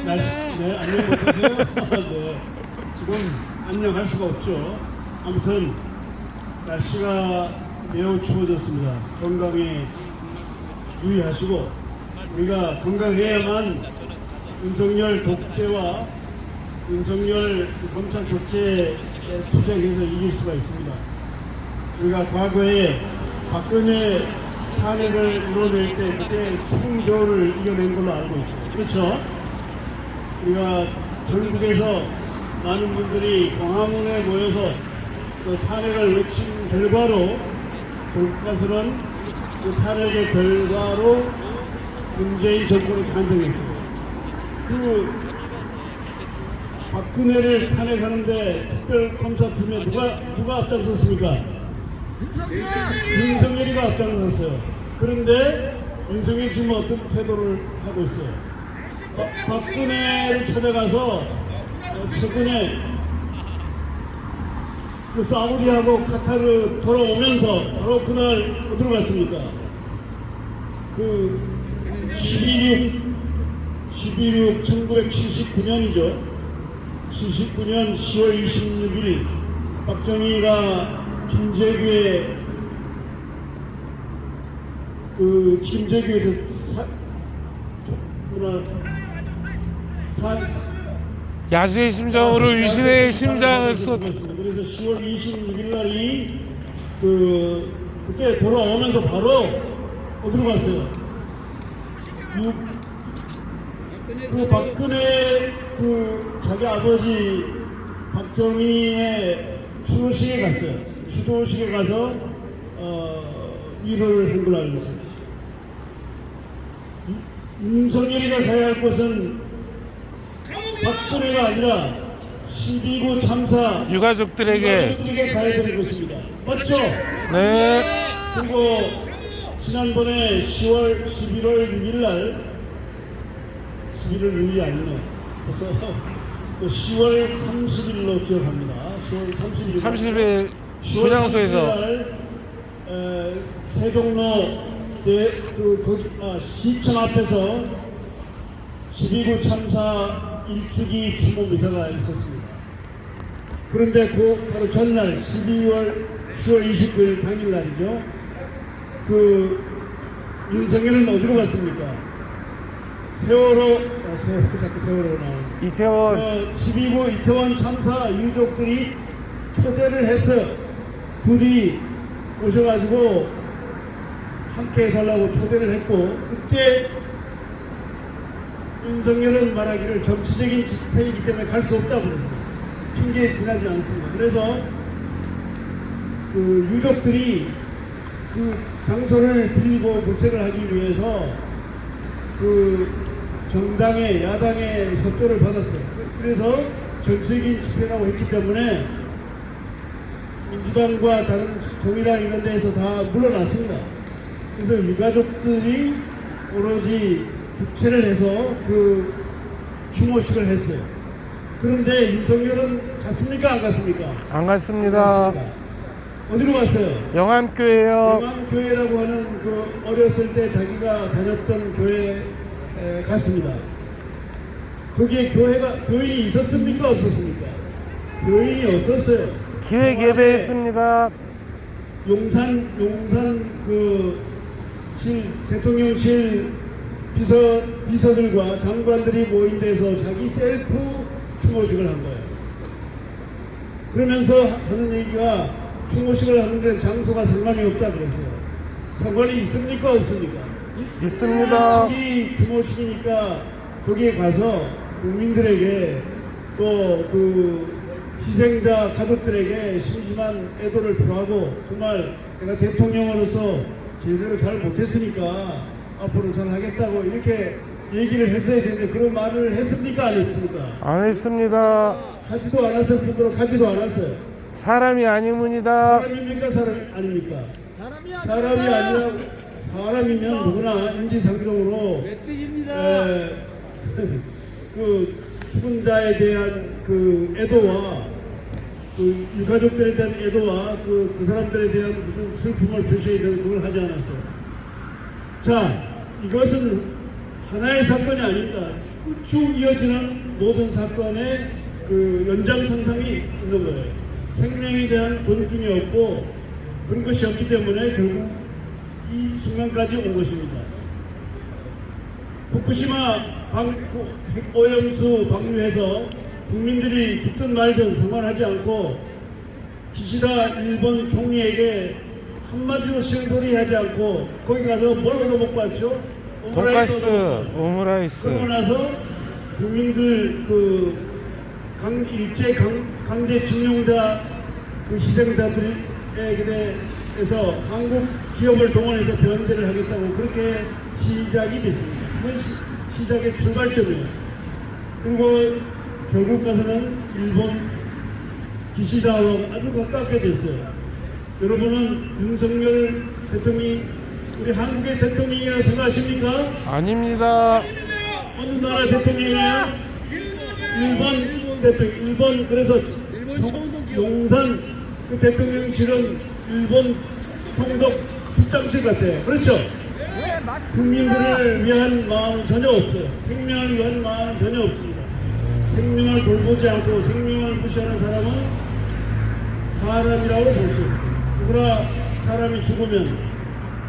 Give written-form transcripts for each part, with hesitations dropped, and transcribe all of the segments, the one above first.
네, 안녕 못하세요? 네, 지금 안녕할 수가 없죠. 아무튼 날씨가 매우 추워졌습니다. 건강에 유의하시고 우리가 건강해야만 윤석열 독재와 윤석열 검찰 독재에 투쟁해서 이길 수가 있습니다. 우리가 과거에 박근혜 탄핵을 이뤄낼 때 그때 총조를 이겨낸 걸로 알고 있어요. 그렇죠? 우리가 전국에서 많은 분들이 광화문에 모여서 그 탄핵을 외친 결과로 결국 가서는 그 탄핵의 결과로 문재인 정권이 탄생했어요. 그 박근혜를 탄핵하는데 특별검사팀에 누가 앞장섰습니까? 윤석열이가 앞장섰어요. 그런데 윤석열이 지금 어떤 태도를 하고 있어요? 박근혜를 찾아가서 최근에 그 사우디하고 카타르 돌아오면서 바로 그날 어디로 갔습니까? 그 12.6 1979년이죠. 79년 10월 26일 박정희가 김제교에서 야수의 심정으로 유신의 심장을 쏟. 그래서 10월 26일 날이 그때 돌아오면서 바로 어디로 갔어요? 그 박근혜 자기 아버지 박정희의 추도식에 갔어요. 추도식에 가서 일을 한 걸로 알고 있어요. 윤석열이가 가야 할 곳은 박근혜가 아니라 12구 참사 유가족들에게 가야 되는 것입니다. 맞죠? 네. 그리고 지난번에 11월 6일 날 11월 6일이 아니네. 그래서 10월 30일로 기억합니다. 10월 30일 30일 분향소에서 세종로 시청 앞에서 12구 참사 일주기 추모 미사가 있었습니다. 그런데 바로 전날 10월 29일 당일날이죠. 윤석열은 어디로 갔습니까? 자꾸 세월호 나오네. 이태원 12구 이태원 참사 유족들이 초대를 해서 둘이 오셔가지고 함께 해달라고 초대를 했고, 그때 윤석열은 말하기를 정치적인 집회이기 때문에 갈 수 없다고 그랬어요. 핑계에 지나지 않습니다. 그래서 유족들이 장소를 빌리고 물색을 하기 위해서 정당의 야당의 협조를 받았어요. 그래서 정치적인 집회라고 했기 때문에 민주당과 다른 정의당 이런 데에서 다 물러났습니다. 그래서 유가족들이 오로지 주최를 해서 추모식을 했어요. 그런데 윤석열은 갔습니까? 안 갔습니까? 안 갔습니다. 어디로 갔어요? 영암교회요. 영암교회라고 하는 어렸을 때 자기가 다녔던 교회에 갔습니다. 거기에 교인이 있었습니까? 없었습니까? 교인이 없었어요. 기획 예배했습니다. 용산 대통령실 비서들과 장관들이 모인 데서 자기 셀프 추모식을 한 거예요. 그러면서 하는 얘기가 추모식을 하는데 장소가 상관이 없다 그랬어요. 상관이 있습니까? 없습니까? 있습니다. 이 추모식이니까 거기에 가서 국민들에게 또 희생자 가족들에게 심심한 애도를 표하고, 정말 내가 대통령으로서 제대로 잘 못했으니까 앞으로 잘 하겠다고 이렇게 얘기를 했어야 되는데 그런 말을 했습니까? 안 했습니까? 안 했습니다. 하지도 않았을 뿐더러 가지도 않았어요. 사람이 아니문이다. 사람입니까? 사람 아닙니까? 사람이 아니라 사람이면 누구나 인지상정으로 죽은 자에 대한 애도와 유가족들에 대한 애도와 그 사람들에 대한 무슨 슬픔을 표시해야 되는 그걸 하지 않았어요. 자, 이것은 하나의 사건이 아닙니다. 쭉 이어지는 모든 사건의 그 연장선상이 있는 거예요. 생명에 대한 존중이 없고 그런 것이 없기 때문에 결국 이 순간까지 온 것입니다. 후쿠시마 오염수 방류해서 국민들이 죽든 말든 상관하지 않고 기시다 일본 총리에게 한마디도 시행소리하지 않고 거기 가서 뭘 얻어먹고 왔죠? 돈가스, 오므라이스. 그러고 나서 국민들 그 일제 강제 징용자 그 희생자들에 대해서 한국 기업을 동원해서 변제를 하겠다고 그렇게 시작이 됐습니다. 그건 시작의 출발점이에요. 그리고 결국 가서는 일본 기시다와 아주 가깝게 됐어요. 여러분은 윤석열 대통령이 우리 한국의 대통령이라고 생각하십니까? 아닙니다. 어느 나라 대통령이에요? 일본 대통령. 일본 그래서 용산 그 대통령실은 일본 총독 출장실 같아요. 그렇죠? 국민들을 위한 마음은 전혀 없어요. 생명을 위한 마음은 전혀 없습니다. 생명을 돌보지 않고 생명을 무시하는 사람은 사람이라고 볼 수 없어요. 그러나 사람이 죽으면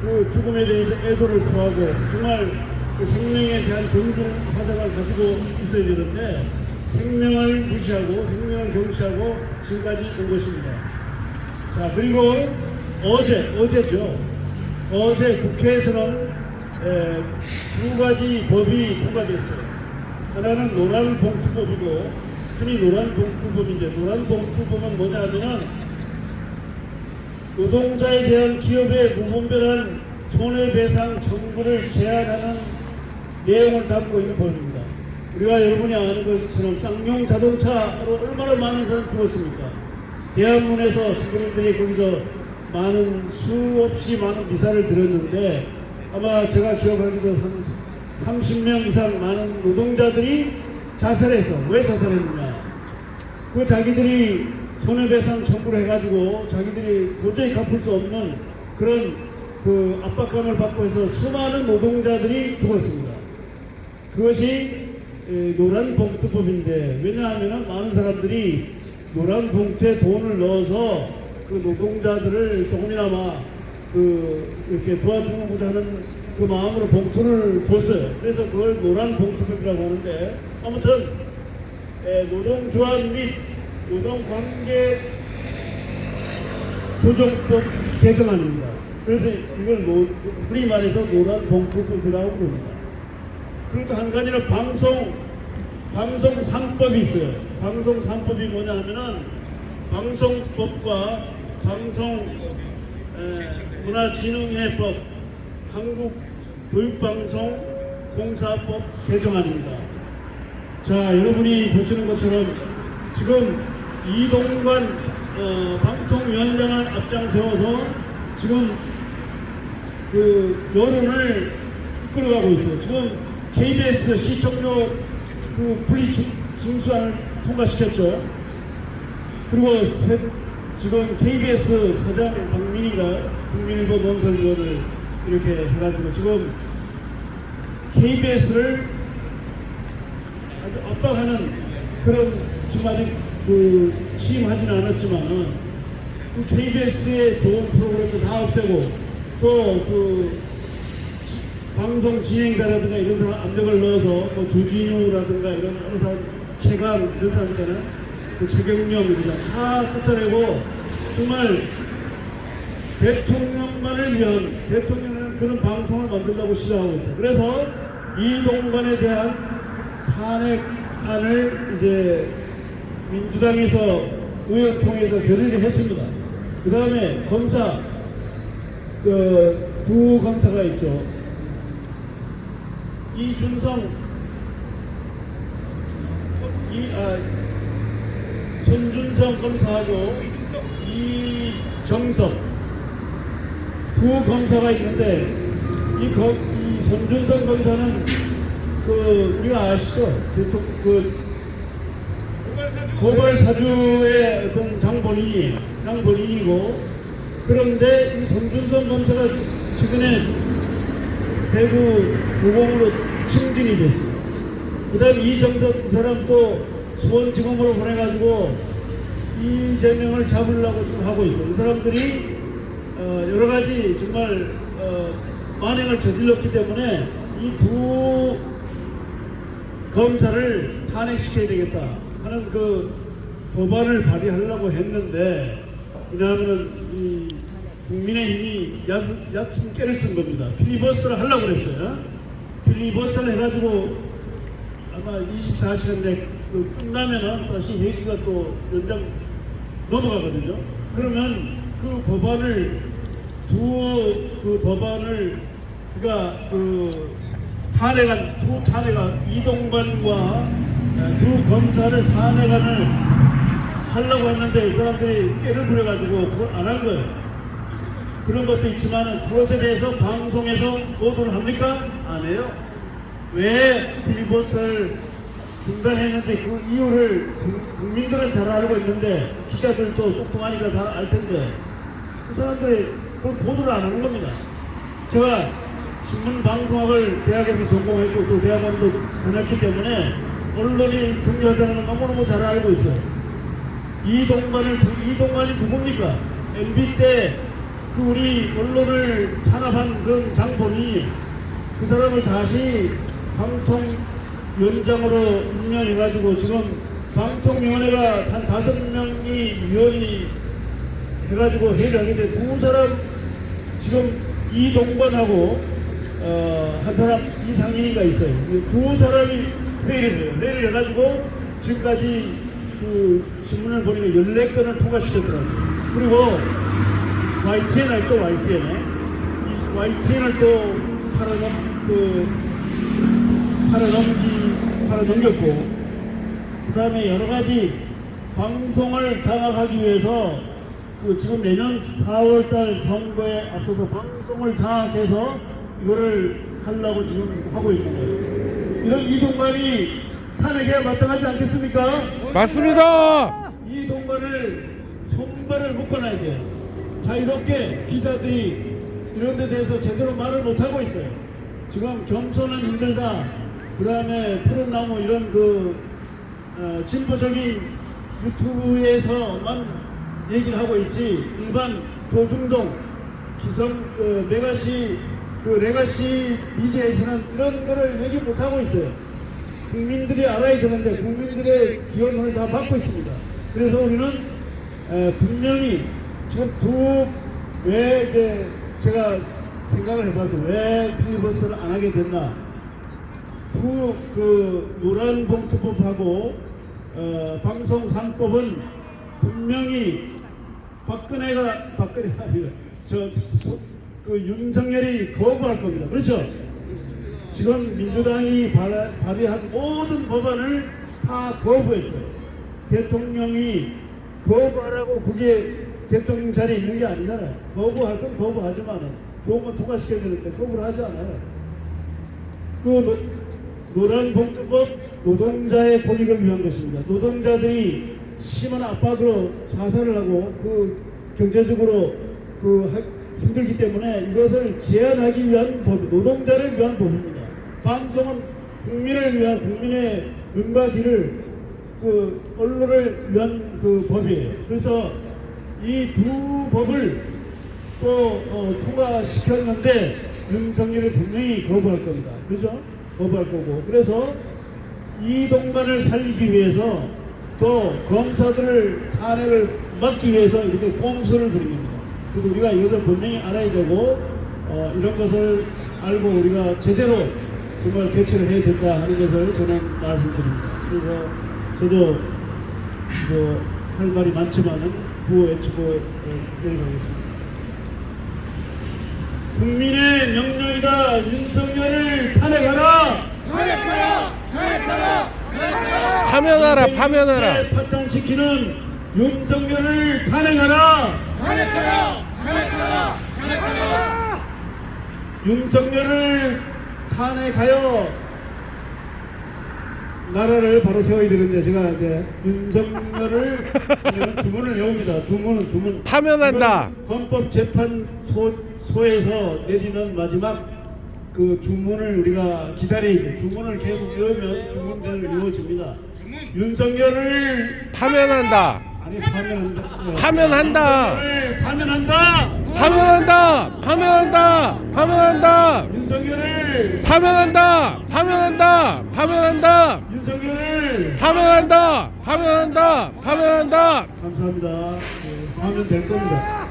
그 죽음에 대해서 애도를 표하고 정말 그 생명에 대한 존중 사상을 가지고 있어야 되는데 생명을 무시하고 생명을 경시하고 지금까지 온 것입니다. 자, 그리고 어제죠. 어제 국회에서는 두 가지 법이 통과됐어요. 하나는 노란봉투법이고 흔히 노란봉투법인데 노란봉투법은 뭐냐 하면은 노동자에 대한 기업의 무분별한 손해배상 청구를 제한하는 내용을 담고 있는 법입니다. 우리가 여러분이 아는 것처럼 쌍용 자동차로 얼마나 많은 사람이 죽었습니까? 대한문에서 시민들이 거기서 수없이 많은 미사를 드렸는데 아마 제가 기억하기로 한 30명 이상 많은 노동자들이 자살해서 왜 자살했느냐? 그 자기들이 손해배상 청구를 해가지고 자기들이 도저히 갚을 수 없는 그런 그 압박감을 받고 해서 수많은 노동자들이 죽었습니다. 그것이 노란봉투법인데 왜냐하면 많은 사람들이 노란봉투에 돈을 넣어서 그 노동자들을 조금이나마 이렇게 도와주고자 하는 그 마음으로 봉투를 줬어요. 그래서 그걸 노란봉투법이라고 하는데 아무튼 노동조합 및 노동관계 조정법 개정안입니다. 그래서 이걸 흔히 말해서 노란봉투법이라고 부릅니다. 그리고 한 가지는 방송 3법이 있어요. 방송 3법이 뭐냐 하면은 방송법과 방송문화진흥회법, 한국교육방송공사법 개정안입니다. 자, 여러분이 보시는 것처럼 지금 이동관 방통위원장을 앞장세워서 지금 그 여론을 이끌어가고 있어요. 지금 KBS 시청료 그 분리 징수안을 통과시켰죠. 그리고 지금 KBS 사장 박민희가 국민일보 논설위원을 이렇게 해가지고 지금 KBS를 아주 압박하는 그런 지금 아직 취임하지는 않았지만은 그 KBS의 좋은 프로그램도 다 없애고 또 방송 진행자라든가 이런 사람 압력을 넣어서 뭐 주진우라든가 이런 사람 최강 이런 사람 있잖아요. 그 최경영 이런 다 쫓아내고 정말 대통령만을 위한 대통령은 그런 방송을 만들려고 시도하고 있어요. 그래서 이동관에 대한 탄핵안을 이제 민주당에서 의원총회에서 결의를 했습니다. 그 다음에 검사 두 검사가 있죠. 이준성 손준성 검사하고 이정석 두 검사가 있는데 이 손준성 검사는 우리가 아시죠? 고발 사주의 어떤 장본인이고 그런데 이 손준성 검사가 최근에 대구 고공으로 승진이 됐어요. 그다음 이정석 이 사람 또 수원지검으로 보내가지고 이재명을 잡으려고 지금 하고 있어요. 이 사람들이 여러 가지 정말 만행을 저질렀기 때문에 이 두 검사를 탄핵시켜야 되겠다 하는 그 법안을 발의하려고 했는데, 왜냐하면은 이 국민의힘이 야침 깨를 쓴 겁니다. 필리버스터를 하려고 그랬어요. 필리버스터를 해가지고 아마 24시간 내에 끝나면은 다시 회기가 또 연장 넘어가거든요. 그러면 그 법안을 그러니까 두 탄핵안 이동관과 두 검사를 탄핵안을 하려고 했는데 이 사람들이 깨를 부려가지고 그걸 안 한 거예요. 그런 것도 있지만 그것에 대해서 방송에서 보도를 합니까? 안 해요. 왜 필리버스터를 중단했는지 그 이유를 국민들은 잘 알고 있는데 기자들도 똑똑하니까 잘 알 텐데 그 사람들이 그걸 보도를 안 하는 겁니다. 제가 신문방송학을 대학에서 전공했고 또 대학원도 다녔기 때문에 언론이 중요하다는 걸 너무너무 잘 알고 있어요. 이동관이 누굽니까? MB 때 그 우리 언론을 탄압한 그런 장본이 그 사람을 다시 방통위원장으로 임명해가지고 지금 방통위원회가 한 5명이 위원이 해가지고 회의를 하는데 두 사람 지금 이동관하고 한 사람 이상인이가 있어요. 두 사람이 회의를 해요. 회의를 해가지고 지금까지 그 신문을 보니까 14건을 통과시켰더라고요. 그리고 YTN 알죠? YTN을 또 팔아넘겼고, 그 다음에 여러 가지 방송을 장악하기 위해서 지금 내년 4월달 선거에 앞서서 방송을 장악해서 이거를 하려고 지금 하고 있는 거예요. 이런 이동관이 탄핵에 마땅하지 않겠습니까? 맞습니다. 이동관을 손발을 묶어놔야 돼요. 자유롭게 기자들이 이런 데 대해서 제대로 말을 못하고 있어요. 지금 겸손은 힘들다, 그 다음에 푸른 나무 이런 진보적인 유튜브에서만 얘기를 하고 있지, 일반 조중동, 기성, 레가시 미디어에서는 이런 거를 얘기 못하고 있어요. 국민들이 알아야 되는데 국민들의 기원을 다 받고 있습니다. 그래서 우리는 분명히 지금 왜 이제 제가 생각을 해봐서 왜 필리버스터를 안 하게 됐나. 노란 봉투법하고 방송 3법은 분명히 박근혜가 아니라 윤석열이 거부할 겁니다. 그렇죠? 지금 민주당이 발의한 모든 법안을 다 거부했어요. 대통령이 거부하라고 그게 대통령 자리에 있는 게 아니잖아요. 거부할 건 거부하지만 좋은 건 통과시켜야 되는데 거부를 하지 않아요. 노란봉투법 노동자의 권익을 위한 것입니다. 노동자들이 심한 압박으로 자살을 하고 경제적으로 힘들기 때문에 이것을 제한하기 위한 법, 노동자를 위한 법입니다. 방송은 국민을 위한, 국민의 눈과 귀를 언론을 위한 법이에요. 그래서 이 두 법을 또 통과시켰는데 윤석열이 분명히 거부할 겁니다. 그죠? 거부할 거고. 그래서 이동관을 살리기 위해서 또 검사들을 탄핵을 막기 위해서 이렇게 꼼수를 부립니다. 그래서 우리가 이것을 분명히 알아야 되고 이런 것을 알고 우리가 제대로 정말 대처를 해야 된다 하는 것을 저는 말씀드립니다. 그래서 저도 할 말이 많지만은 구호 외치고 내려가겠습니다. 국민의 명령이다. 윤석열을 탄핵하라. 파면하라. 파탄시키는 윤석열을 탄핵하라. 윤석열을 탄핵하여 나라를 바로 세워야 되는데 제가 이제 윤석열을 주문을 외웁니다. 주문. 파면한다. 헌법재판소에서 내리는 마지막 그 주문을 우리가 기다려야 돼. 주문을 계속 외우면 주문대로 이루어집니다. 윤석열을 파면한다. 아니 파면한다. 파면한다. 파면한다. 파면한다. 파면한다. 파면한다. 윤석열을 파면한다. 파면한다. 파면한다. 윤석열을 파면한다. 파면한다. 파면한다. 감사합니다. 네, 하면 될 겁니다.